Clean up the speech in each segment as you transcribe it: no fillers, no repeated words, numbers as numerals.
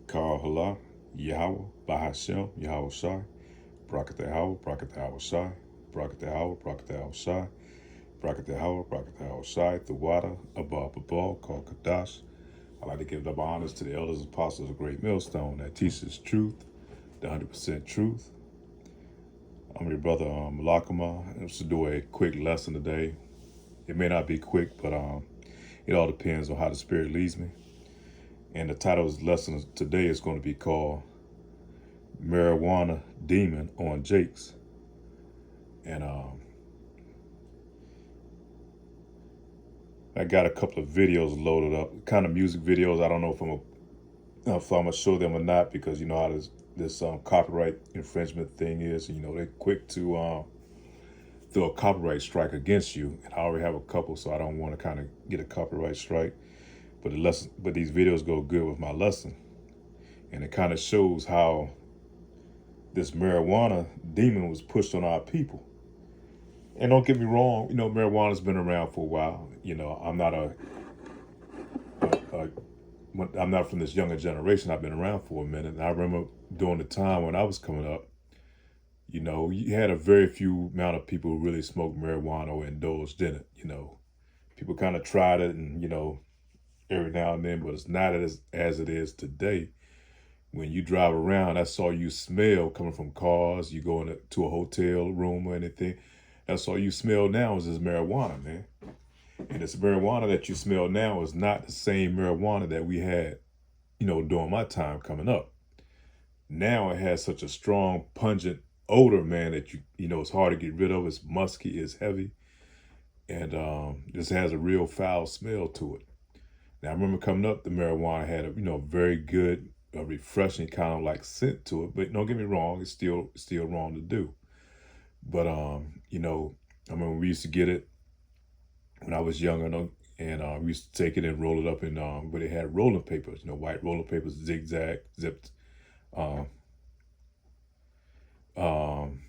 Kal Hala, Yahweh, Bahashem, Yahweh Shai, Brakat Yahweh, Brakat Yahweh Shai, Brakat Yahweh, Brakat Yahweh Shai, Brakat Yahweh, Brakat Yahweh Shai, the water, above Babal, called Kadash. I like to give double honors to the elders and apostles of Great Millstone that teaches truth, the 100% truth. I'm your brother Malakama. I'm to do a quick lesson today. It may not be quick, but it all depends on how the Spirit leads me. And the title of the lesson today is going to be called Marijuana Demon on Jakes. And I got a couple of videos loaded up, kind of music videos. I don't know if I'm gonna show them or not, because you know how this copyright infringement thing is. You know, they're quick to throw a copyright strike against you. And I already have a couple, so I don't want to kind of get a copyright strike. But these videos go good with my lesson, and it kind of shows how this marijuana demon was pushed on our people. And don't get me wrong, you know, marijuana's been around for a while. You know, a I'm not from this younger generation. I've been around for a minute. And I remember during the time when I was coming up, you know, you had a very few amount of people who really smoked marijuana or indulged in it. You know, people kind of tried it, and you know, every now and then, but it's not as it is today. When you drive around, that's all you smell coming from cars. You go into a hotel room or anything, that's all you smell now is this marijuana, man. And this marijuana that you smell now is not the same marijuana that we had, you know, during my time coming up. Now it has such a strong, pungent odor, man, that you know it's hard to get rid of. It's musky, it's heavy, and this has a real foul smell to it. Now I remember coming up, the marijuana had a very good, refreshing kind of like scent to it. But don't get me wrong, it's still wrong to do. But you know, I remember we used to get it when I was younger, and we used to take it and roll it up in where they had rolling papers, you know, white rolling papers, zigzag, zipped, um, um,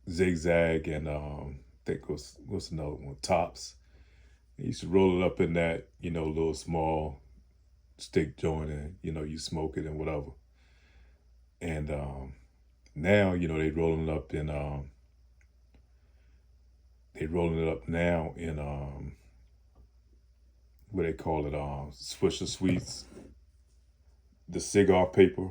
zigzag, and I think what's another one, tops. They used to roll it up in that, you know, little small stick joint, and you know, you smoke it and whatever. And now, you know, they rolling it up now in what they call it, Swisher Sweets, the cigar paper,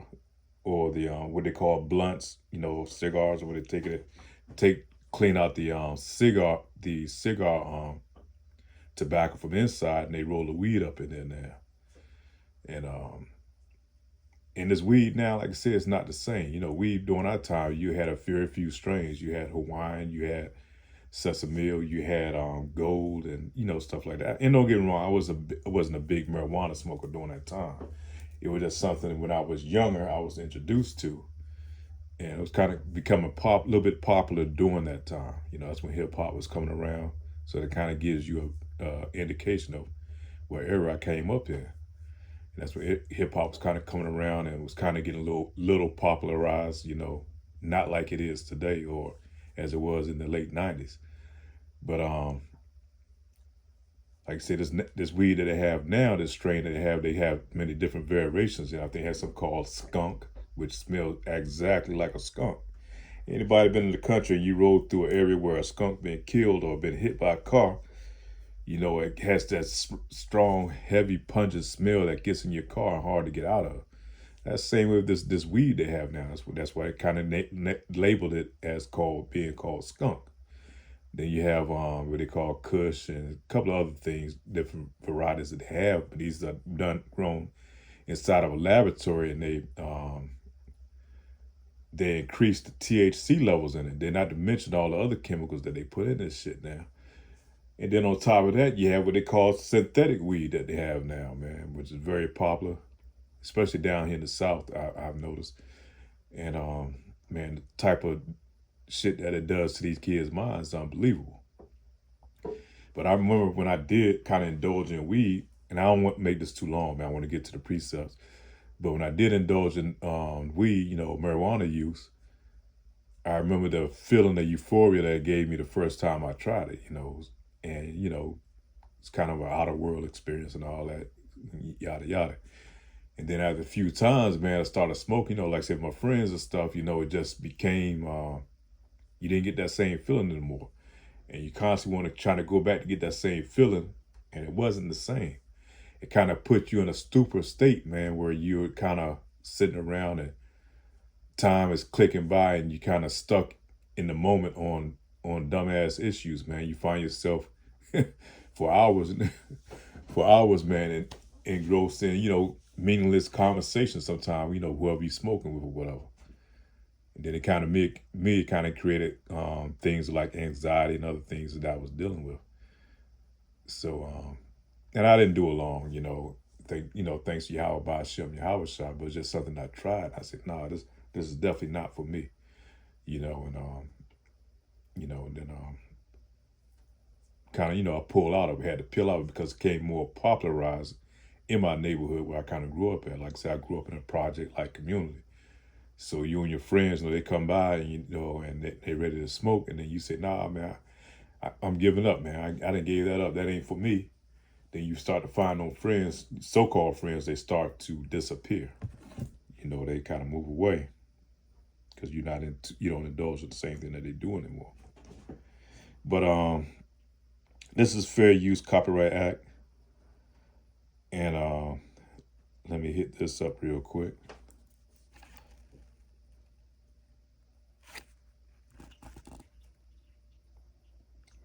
or the what they call blunts, you know, cigars, or where they clean out the cigar tobacco from inside, and they roll the weed up in there now. And this weed now, like I said, it's not the same. You know, weed during our time, you had a very few strains. You had Hawaiian, you had sesame, you had gold, and you know, stuff like that. And don't get me wrong, I wasn't a big marijuana smoker during that time. It was just something when I was younger I was introduced to, and it was kind of becoming a little bit popular during that time. You know, that's when hip hop was coming around, so it kind of gives you a indication of what era I came up in. And that's when hip hop was kind of coming around and was kind of getting a little popularized. You know, not like it is today or as it was in the late '90s. But like I said, this weed that they have now, this strain that they have many different variations. And I think they have some called skunk, which smells exactly like a skunk. Anybody been in the country and you rode through an area where a skunk been killed or been hit by a car, you know, it has that strong, heavy, pungent smell that gets in your car and hard to get out of. That's the same with this weed they have now. That's why it kind of labeled it as being called skunk. Then you have what they call Kush and a couple of other things, different varieties that they have, but these are grown inside of a laboratory, and they increase the THC levels in it. They're not to mention all the other chemicals that they put in this shit now. And then on top of that, you have what they call synthetic weed that they have now, man, which is very popular, especially down here in the South, I've noticed. And man, the type of shit that it does to these kids' minds is unbelievable. But I remember when I did kind of indulge in weed, and I don't want to make this too long, man. I want to get to the precepts. But when I did indulge in weed, you know, marijuana use, I remember the feeling of euphoria that it gave me the first time I tried it, you know. And, you know, it's kind of an out of world experience and all that, yada, yada. And then after a few times, man, I started smoking, like I said, my friends and stuff, it just became, you didn't get that same feeling anymore. And you constantly want to try to go back to get that same feeling, and it wasn't the same. It kind of put you in a stupor state, man, where you're kind of sitting around and time is clicking by and you kind of stuck in the moment on dumbass issues, man. You find yourself for hours, for hours, man, and engrossed in, meaningless conversations sometimes, whoever you smoking with or whatever. And then it kind of kind of created things like anxiety and other things that I was dealing with. So, and I didn't do it long, thanks to Yahweh Ba'Shem, Yahweh Shah, but it's just something I tried. I said, no, this is definitely not for me, and and then kind of, I pulled out of it, had to peel out because it became more popularized in my neighborhood where I kind of grew up at. Like I said, I grew up in a project-like community. So you and your friends, they come by and, and they're ready to smoke. And then you say, nah, man, I'm giving up, man. I didn't give that up. That ain't for me. Then you start to find those friends, so-called friends, they start to disappear. They kind of move away because you don't indulge with the same thing that they do anymore. But this is Fair Use Copyright Act. And let me hit this up real quick.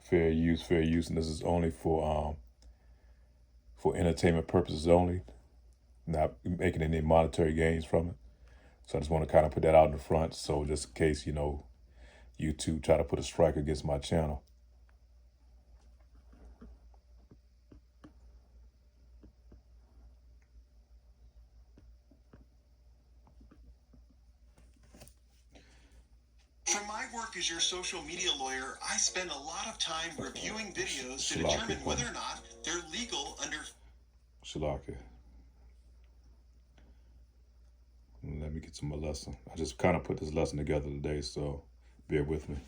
Fair use, and this is only for entertainment purposes only, not making any monetary gains from it. So I just want to kind of put that out in the front, so just in case, YouTube try to put a strike against my channel. For my work as your social media lawyer, I spend a lot of time reviewing videos to determine whether or not they're legal under... Shalaka. Let me get to my lesson. I just kind of put this lesson together today, so bear with me.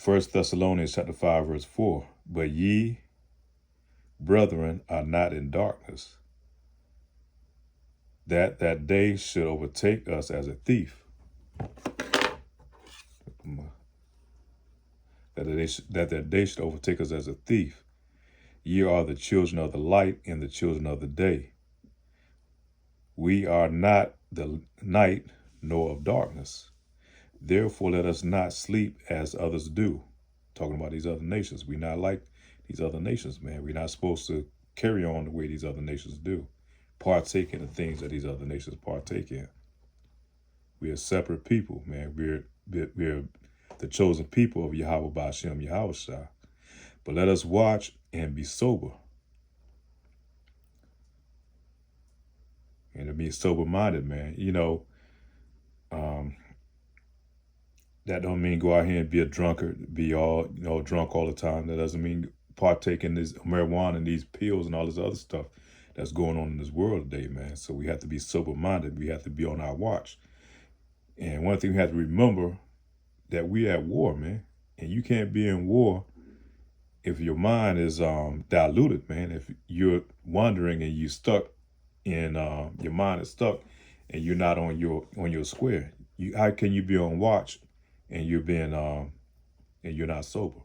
1 Thessalonians chapter 5, verse 4. But ye, brethren, are not in darkness, that day should overtake us as a thief. That day should overtake us as a thief. Ye are the children of the light and the children of the day. We are not the night nor of darkness. Therefore, let us not sleep as others do. Talking about these other nations. We're not like these other nations, man. We're not supposed to carry on the way these other nations do. Partake in the things that these other nations partake in. We are separate people, man. We're the chosen people of Yahweh Ba'Shem, Yahweh Shah. But let us watch and be sober. And to be sober-minded, man. That don't mean go out here and be a drunkard, be all, drunk all the time. That doesn't mean partake in this marijuana and these pills and all this other stuff that's going on in this world today, man. So we have to be sober-minded. We have to be on our watch. And one thing we have to remember, that we're at war, man. And you can't be in war if your mind is diluted, man. If you're wandering and you're stuck in, your mind is stuck and you're not on your square. How can you be on watch and you're being and you're not sober?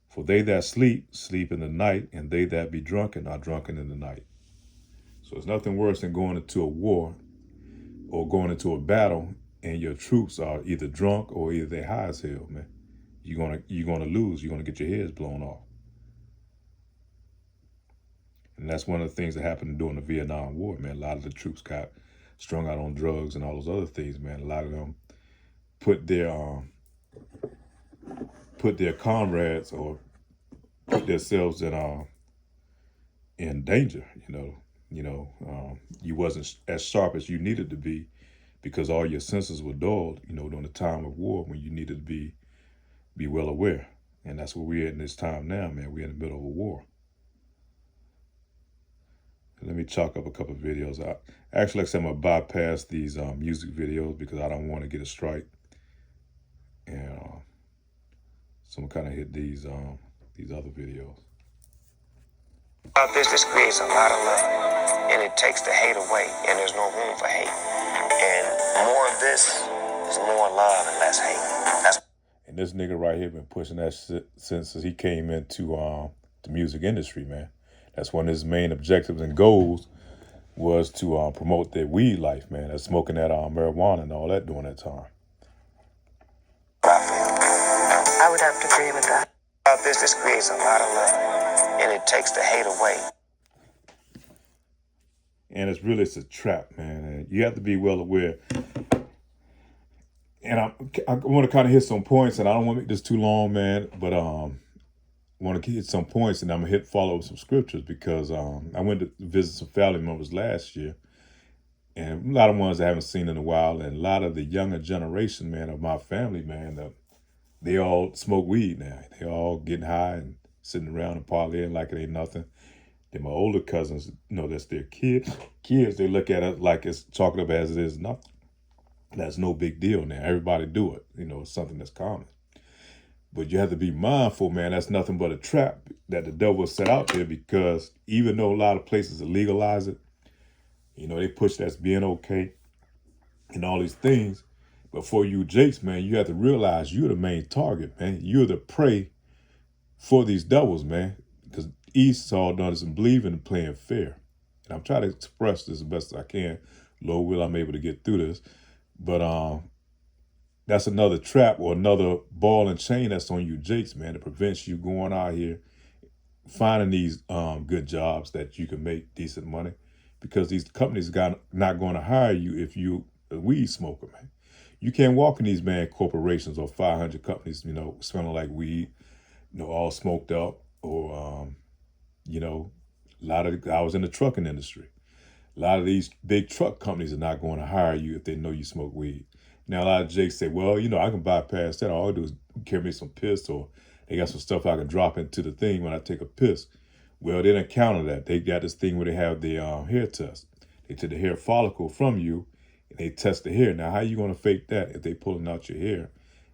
For they that sleep in the night, and they that be drunken are drunken in the night. So it's nothing worse than going into a war or going into a battle and your troops are either drunk or either they high as hell, man. You're gonna lose. You're gonna get your heads blown off. And that's one of the things that happened during the Vietnam War, man. A lot of the troops got strung out on drugs and all those other things, man. A lot of them put their comrades or put themselves in danger. You wasn't as sharp as you needed to be because all your senses were dulled. During the time of war when you needed to be well aware. And that's where we're at in this time now, man. We're in the middle of a war. Let me chalk up a couple of videos. Actually, like I said, I'm going to bypass these music videos because I don't want to get a strike. And so I'm going to kind of hit these other videos. About this creates a lot of love, and it takes the hate away, and there's no room for hate. And more of this is more love and less hate. And this nigga right here been pushing that shit since he came into the music industry, man. That's one of his main objectives and goals was to promote their weed life, man. That's smoking that marijuana and all that during that time. I would have to agree with that. About this creates a lot of love, and it takes the hate away. And it's a trap, man. And you have to be well aware. And I want to kind of hit some points, and I don't want to make this too long, man. But I want to hit some points, and I'm gonna hit follow with some scriptures because I went to visit some family members last year, and a lot of ones I haven't seen in a while, and a lot of the younger generation, man, of my family, man, they all smoke weed now. They all getting high and sitting around and partying like it ain't nothing. Then my older cousins, that's their kids. They look at it like it's chalked up as it is nothing. That's no big deal now. Everybody do it. It's something that's common. But you have to be mindful, man. That's nothing but a trap that the devil set out there because even though a lot of places legalize it, they push that's being okay and all these things. But for you Jakes, man, you have to realize you're the main target, man. You're the prey for these devils, man. Because Esau doesn't believe in playing fair. And I'm trying to express this as best as I can. Lord will, I'm able to get through this. But that's another trap or another ball and chain that's on you Jakes, man, that prevents you going out here, finding these good jobs that you can make decent money because these companies not going to hire you if you a weed smoker, man. You can't walk in these, man, corporations or 500 companies, smelling like weed, all smoked up or, I was in the trucking industry. A lot of these big truck companies are not going to hire you if they know you smoke weed. Now, a lot of Jakes say, well, I can bypass that. All I do is carry me some piss or they got some stuff I can drop into the thing when I take a piss. Well, they didn't counter that. They got this thing where they have the hair test. They take the hair follicle from you and they test the hair. Now, how you going to fake that if they pulling out your hair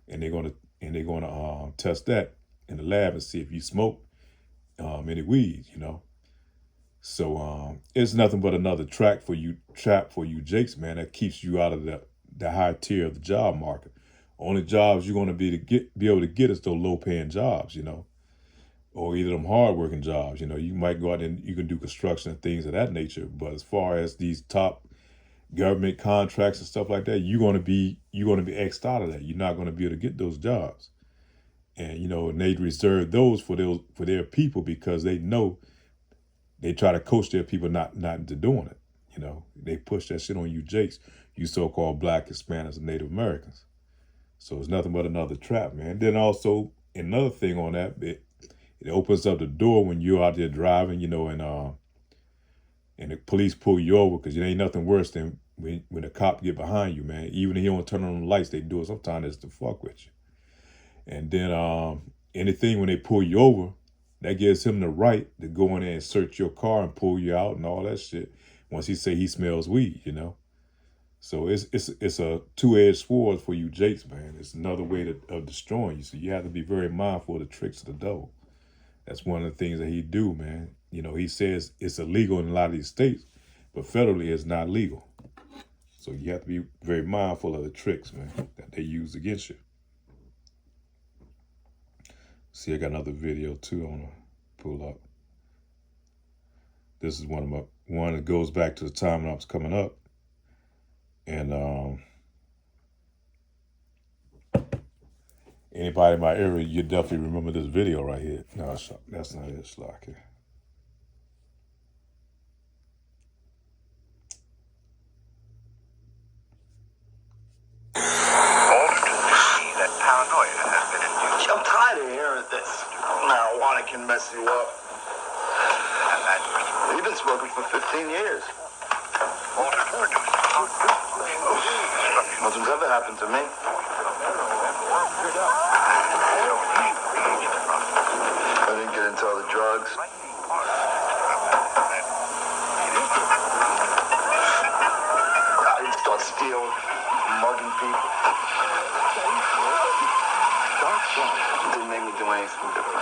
and they're going to test that in the lab and see if you smoke any weed, So it's nothing but another trap for you Jakes, man, that keeps you out of the high tier of the job market. Only jobs you're going to be able to get is those low paying jobs, or either them hard working jobs. You might go out and you can do construction and things of that nature. But as far as these top government contracts and stuff like that, you're going to be X'd out of that. You're not going to be able to get those jobs. And, and they reserve those for their people because they know they try to coach their people not into doing it. They push that shit on you Jakes, you so-called Black, Hispanics, and Native Americans. So it's nothing but another trap, man. Then also another thing on that, it opens up the door when you're out there driving, and the police pull you over because it ain't nothing worse than when the cop get behind you, man. Even if you don't turn on the lights, they do it sometimes it's to fuck with you. And then anything when they pull you over, that gives him the right to go in there and search your car and pull you out and all that shit. Once he say he smells weed, So it's a two-edged sword for you Jakes, man. It's another way of destroying you. So you have to be very mindful of the tricks of the devil. That's one of the things that he do, man. He says it's illegal in a lot of these states, but federally it's not legal. So you have to be very mindful of the tricks, man, that they use against you. See, I got another video too I want to pull up. This is one that goes back to the time when I was coming up. And anybody in my area, you definitely remember this video right here. No, that's not it, Schlocky. I'm tired of hearing this. Marijuana can mess you up. You've been smoking for 15 years. Nothing's ever happened to me. I didn't get into all the drugs. I didn't start stealing, mugging people. It didn't make me do anything different.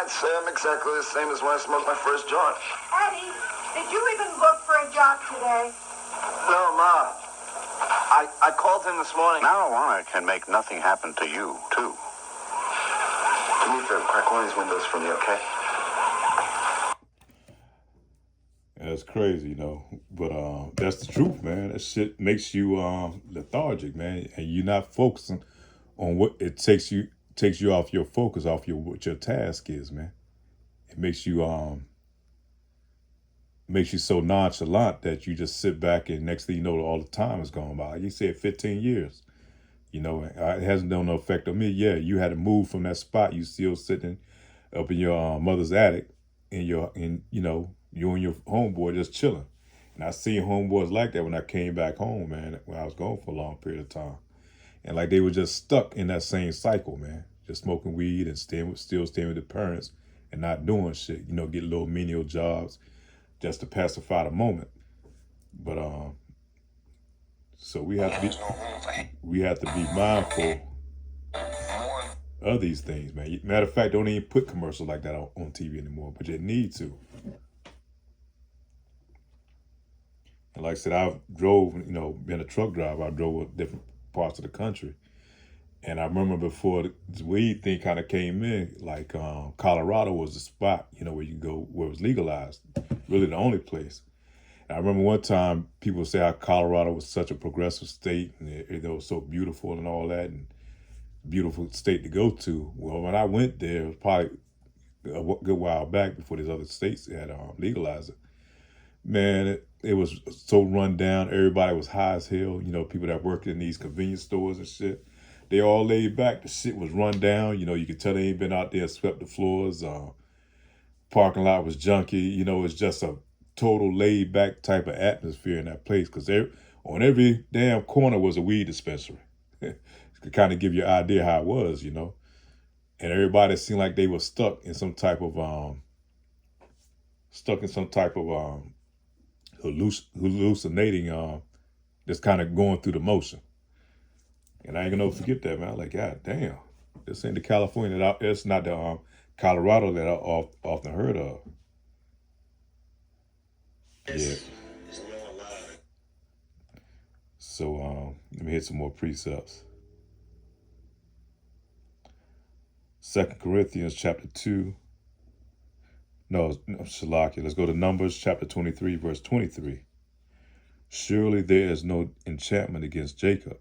I'd say I'm exactly the same as when I smoked my first joint. Eddie, did you even look for a job today? No, Ma. I called him this morning. Marijuana can make nothing happen to you, too. Do me a favor, crack one of these windows for me, okay? That's crazy, but that's the truth, man. That shit makes you lethargic, man, and you're not focusing on what it takes you off your focus, off what your task is, man. It makes you so nonchalant that you just sit back, and next thing you know, all the time is gone by. Like you said, 15 years. It hasn't done no effect on me. Yeah, you had to move from that spot. You still sitting up in your mother's attic, you and your homeboy just chilling. And I seen homeboys like that when I came back home, man, when I was gone for a long period of time. And like they were just stuck in that same cycle, man. Just smoking weed and still staying with the parents and not doing shit. Get little menial jobs just to pacify the moment. But so we have to be mindful of these things, man. Matter of fact, don't even put commercials like that on TV anymore, but you need to. And like I said, I've drove, being a truck driver, I drove different parts of the country. And I remember before the weed thing kind of came in, like Colorado was the spot, where you can go, where it was legalized, really the only place. And I remember one time people say how Colorado was such a progressive state and it was so beautiful and all that, and beautiful state to go to. Well, when I went there, it was probably a good while back before these other states had legalized it. Man, it was so run down. Everybody was high as hell. People that worked in these convenience stores and shit, they all laid back. The shit was run down. You could tell they ain't been out there, swept the floors. Parking lot was junky. It's just a total laid back type of atmosphere in that place, because on every damn corner was a weed dispensary. To kind of give you an idea how it was, And everybody seemed like they were stuck in some type of hallucinating, just kind of going through the motion. And I ain't gonna forget that, man. Like, God damn, this ain't the California. It's not the Colorado that I often heard of. Yeah. So let me hit some more precepts. 2 Corinthians chapter 2. No, Shalakia. Let's go to Numbers chapter 23, verse 23. Surely there is no enchantment against Jacob.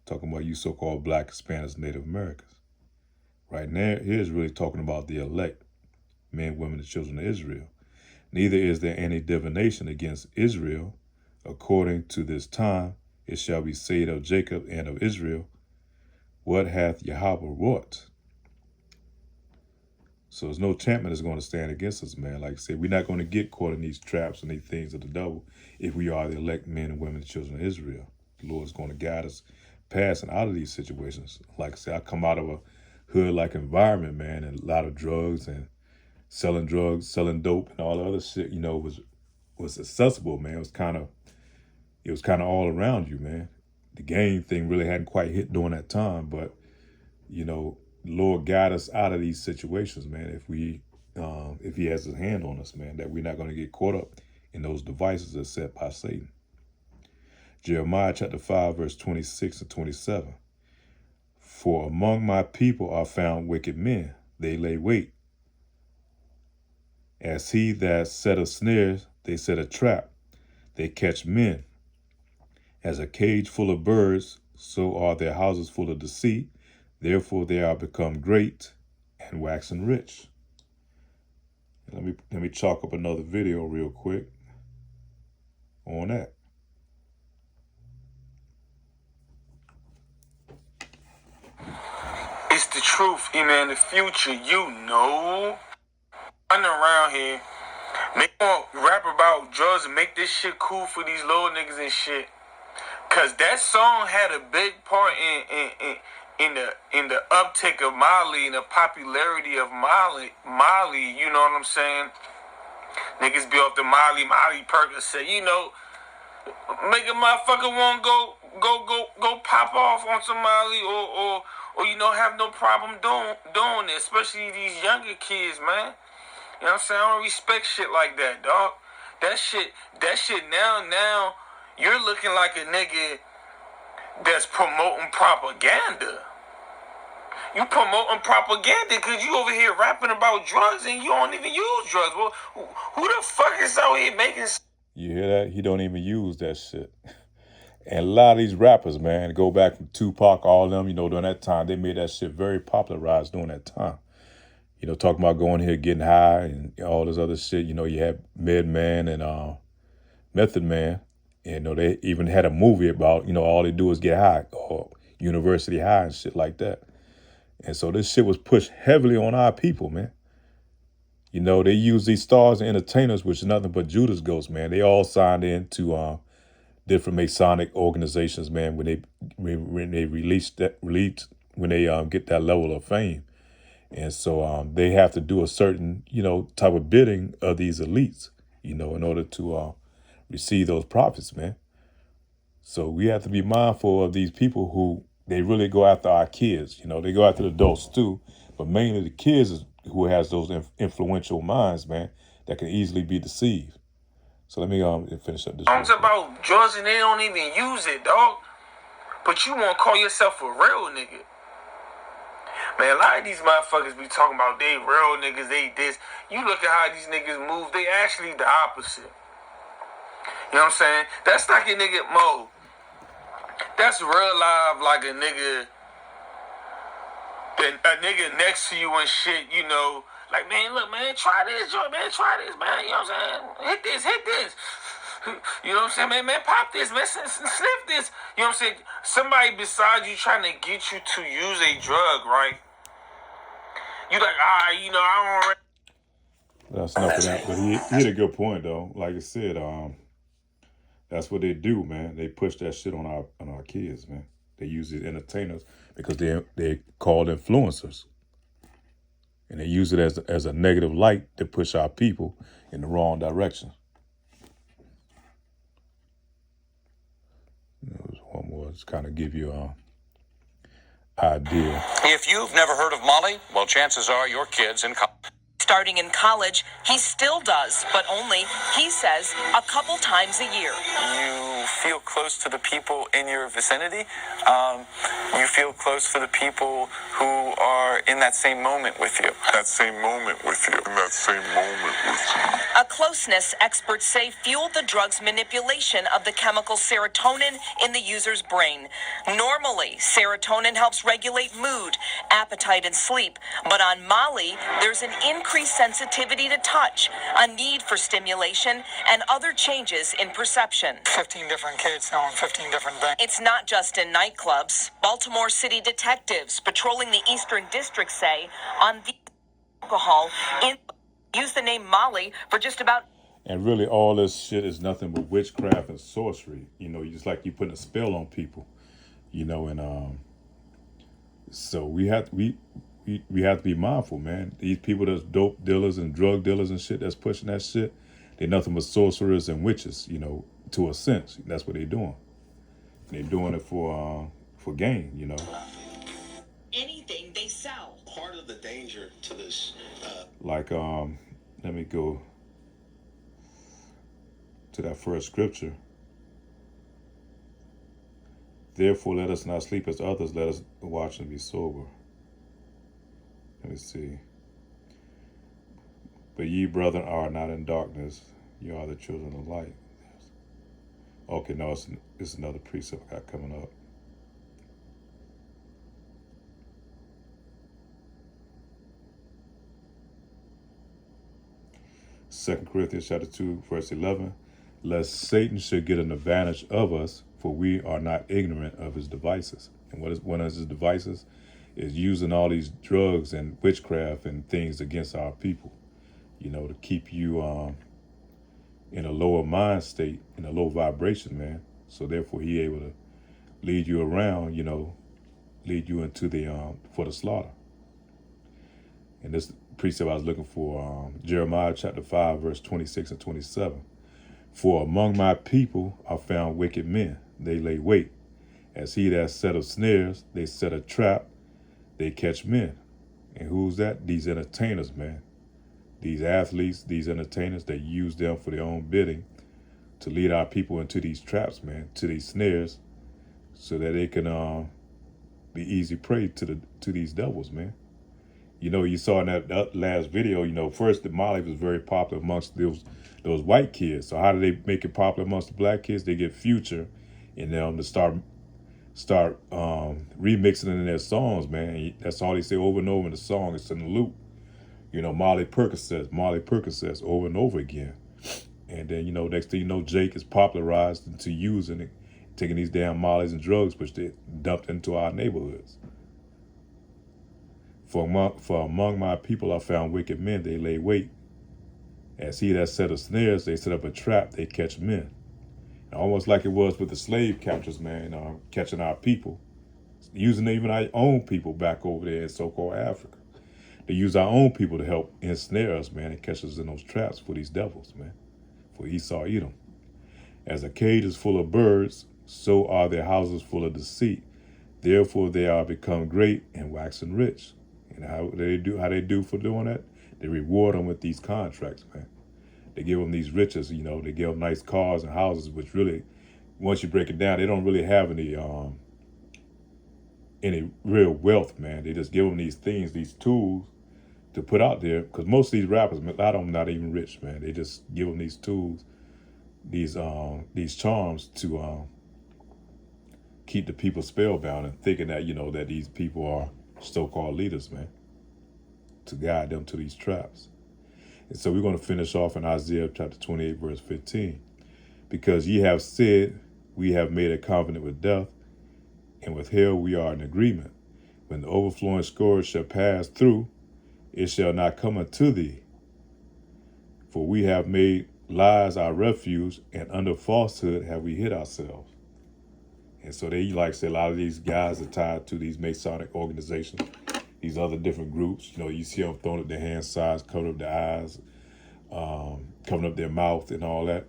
Talking about you so-called Black, Hispanics, Native Americans. Right now, here's really talking about the elect, men, women, and children of Israel. Neither is there any divination against Israel. According to this time, it shall be said of Jacob and of Israel, what hath Yahweh wrought? So there's no enchantment that's going to stand against us, man. Like I said, we're not going to get caught in these traps and these things of the devil if we are the elect men and women and children of Israel. The Lord is going to guide us past and out of these situations. Like I said, I come out of a hood-like environment, man, and a lot of drugs, selling dope, and all the other shit, was accessible, man. It was kind of all around you, man. The gang thing really hadn't quite hit during that time, but the Lord guide us out of these situations, man. If He has His hand on us, man, that we're not going to get caught up in those devices that's set by Satan. Jeremiah chapter 5, verse 26 and 27. For among my people are found wicked men. They lay wait. As he that set a snare, they set a trap. They catch men. As a cage full of birds, so are their houses full of deceit. Therefore they are become great and waxen rich. Let me chalk up another video real quick on that. It's the truth, man. The future, Running around here, make more rap about drugs and make this shit cool for these little niggas and shit. Cause that song had a big part in the uptick of Molly and the popularity of Molly. You know what I'm saying? Niggas be off the Molly Percocet, make a motherfucker want to go pop off on some Molly or have no problem doing it, especially these younger kids, man. You know what I'm saying? I don't respect shit like that, dog. That shit now, you're looking like a nigga that's promoting propaganda. You promoting propaganda because you over here rapping about drugs and you don't even use drugs. Well, who the fuck is out here making... You hear that? He don't even use that shit. And a lot of these rappers, man, go back from Tupac, all of them, during that time, they made that shit very popularized during that time. Talking about going here, getting high and all this other shit. You had Medman and Method Man. And, they even had a movie about, all they do is get high or university high and shit like that. And so this shit was pushed heavily on our people, man. They use these stars and entertainers, which is nothing but Judas Ghosts, man. They all signed into different Masonic organizations, man, when they get that level of fame. And so they have to do a certain, type of bidding of these elites, in order to receive those profits, man. So we have to be mindful of these people who they really go after our kids. They go after the adults too, but mainly the kids is who has those influential minds, man, that can easily be deceived. So let me finish up this. Songs about drugs and they don't even use it, dog. But you won't call yourself a real nigga. Man, a lot of these motherfuckers be talking about they real niggas, they this. You look at how these niggas move, they actually the opposite. You know what I'm saying? That's like a nigga mode. That's real live like a nigga next to you and shit, like, man, look, man, try this, man, try this, man, you know what I'm saying? Hit this. You know what I'm saying, man, pop this, man, sniff this. You know what I'm saying? Somebody besides you trying to get you to use a drug, right? You like, I don't... That's enough of that, but he had a good point, though. Like I said, that's what they do, man. They push that shit on our kids, man. They use these entertainers because they called influencers. And they use it as a negative light to push our people in the wrong direction. There's one more to kind of give you an idea. If you've never heard of Molly, well, chances are your kid's in college. Starting in college, he still does, but only, he says, a couple times a year. You feel close to the people in your vicinity. You feel close to the people who are in that same moment with you. A closeness experts say fueled the drug's manipulation of the chemical serotonin in the user's brain. Normally, serotonin helps regulate mood, appetite, and sleep, but on Molly, there's an increased sensitivity to touch, a need for stimulation, and other changes in perception. 15 different kids knowing 15 different things. It's not just in nightclubs. Baltimore City detectives patrolling the Eastern District say on the alcohol use the name Molly for just about. And really all this shit is nothing but witchcraft and sorcery. You just like you putting a spell on people, and so we have to be mindful, man. These people that's dope dealers and drug dealers and shit that's pushing that shit, they're nothing but sorcerers and witches, to a sense. That's what they're doing. They're doing it for gain, Anything they sell. Part of the danger to this. Like, let me go to that first scripture. Therefore, let us not sleep as others. Let us watch and be sober. Let me see. But ye, brethren, are not in darkness. You are the children of light. Okay, no, it's another precept I got coming up. Second Corinthians chapter 2, verse 11. Lest Satan should get an advantage of us, for we are not ignorant of his devices. And what is one of his devices? Is using all these drugs and witchcraft and things against our people, to keep you in a lower mind state, in a low vibration, man. So therefore he able to lead you around, lead you into for the slaughter. And this precept I was looking for, Jeremiah chapter 5, verse 26 and 27. For among my people are found wicked men. They lay wait. As he that set of snares, they set a trap. they catch men. And who's that? These entertainers, man. These athletes, these entertainers, they use them for their own bidding to lead our people into these traps, man, to these snares, so that they can be easy prey to these devils, man. You know, you saw in that last video, you know, first the Molly was very popular amongst those white kids. So how do they make it popular amongst the black kids? They get Future in them to start remixing it in their songs, man. That's all they say over and over in the song. It's in the loop. You know, Molly Percocets over and over again. And then, you know, next thing you know, Jake is popularized into using it, taking these damn mollies and drugs, which they dumped into our neighborhoods. For among my people I found wicked men, they lay wait. As he that set of snares, they set up a trap, they catch men. Almost like it was with the slave catchers, man, catching our people, using even our own people back over there in so-called Africa. They use our own people to help ensnare us, man, and catch us in those traps for these devils, man, for Esau Edom. As a cage is full of birds, so are their houses full of deceit. Therefore they are become great and waxen rich. And how they do for doing that? They reward them with these contracts, man. They give them these riches, you know, they give them nice cars and houses, which really, once you break it down, they don't really have any real wealth, man. They just give them these things, these tools to put out there, because most of these rappers, a lot of them not even rich, man. They just give them these tools, these charms to keep the people spellbound and thinking that, you know, that these people are so-called leaders, man, to guide them to these traps. And so we're going to finish off in Isaiah chapter 28, verse 15. Because ye have said, we have made a covenant with death, and with hell we are in agreement. When the overflowing scourge shall pass through, it shall not come unto thee. For we have made lies our refuge, and under falsehood have we hid ourselves. And so they, like I said, a lot of these guys are tied to these Masonic organizations, these other different groups. You know, you see them throwing up their hand sides, covering up their eyes, covering up their mouth and all that.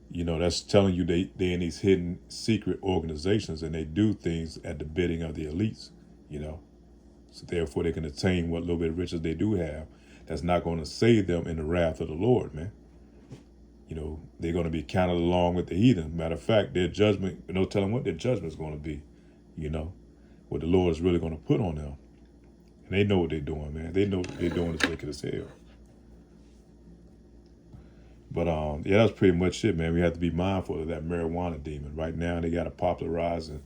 You know, that's telling you they're in these hidden secret organizations, and they do things at the bidding of the elites, you know. So therefore they can attain what little bit of riches they do have. That's not going to save them in the wrath of the Lord, man. You know, they're going to be counted along with the heathen. Matter of fact, their judgment, no telling what their judgment is going to be, you know, what the Lord is really going to put on them. And they know what they're doing, man. They know what they're doing is wicked as hell. But, yeah, that's pretty much it, man. We have to be mindful of that marijuana demon. Right now, they got to popularize, and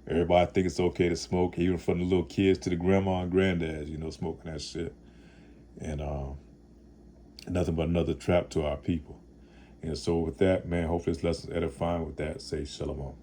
everybody think it's okay to smoke, even from the little kids to the grandma and granddads, you know, smoking that shit. And nothing but another trap to our people. And so with that, man, hopefully this lesson is edifying. With that, say shalom.